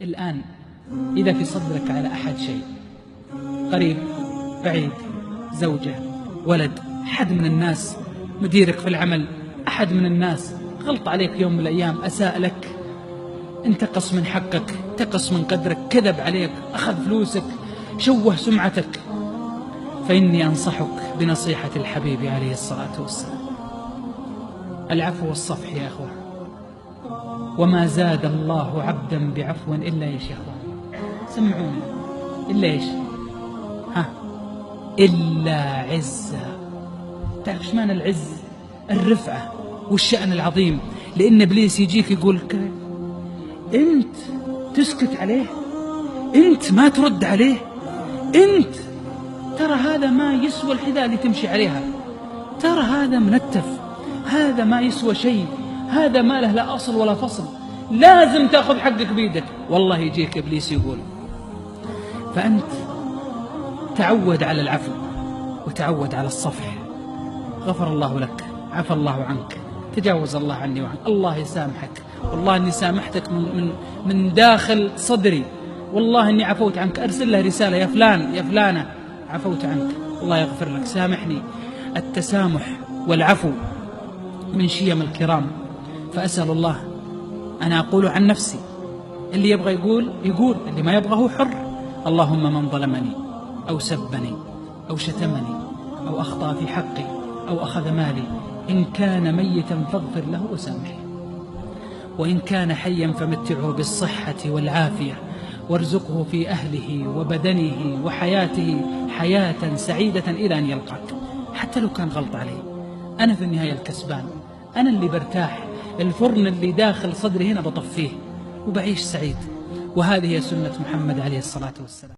الآن إذا في صدرك على أحد شيء، قريب بعيد، زوجة ولد، أحد من الناس، مديرك في العمل، أحد من الناس غلط عليك يوم من الأيام، أساء لك، انتقص من حقك، انتقص من قدرك، كذب عليك، أخذ فلوسك، شوه سمعتك، فإني أنصحك بنصيحة الحبيب عليه الصلاة والسلام: العفو والصفح يا أخوة. وما زاد الله عبدا بعفو إلا إيش يا أخوة؟ سمعوني، إلا إيش؟ إلا عزة. تعرف إيش معنى العز؟ الرفعة والشأن العظيم. لأن إبليس يجيك يقول أنت تسكت عليه، أنت ما ترد عليه، أنت ترى هذا ما يسوى الحذاء اللي تمشي عليها، ترى هذا منتف، هذا ما يسوى شيء، هذا ما له لا أصل ولا فصل، لازم تأخذ حقك بيدك. والله يجيك إبليس يقول. فأنت تعود على العفو وتعود على الصفح. غفر الله لك، عفى الله عنك، تجاوز الله عني وعنك. الله يسامحك، والله أني سامحتك من داخل صدري، والله أني عفوت عنك. أرسل له رسالة: يا فلان يا فلانة، عفوت عنك، الله يغفر لك، سامحني. التسامح والعفو من شيم الكرام. فأسأل الله، أنا أقول عن نفسي، اللي يبغى يقول، اللي ما يبغى هو حر. اللهم من ظلمني أو سبني أو شتمني أو أخطأ في حقي أو أخذ مالي، إن كان ميتا فاغفر له وسامحه، وإن كان حيا فمتعه بالصحة والعافية، وارزقه في أهله وبدنه وحياته حياة سعيدة إلى أن يلقاك. حتى لو كان غلط عليه، أنا في النهاية الكسبان، أنا اللي برتاح، الفرن اللي داخل صدري هنا بطفيه وبعيش سعيد. وهذه هي سنة محمد عليه الصلاة والسلام.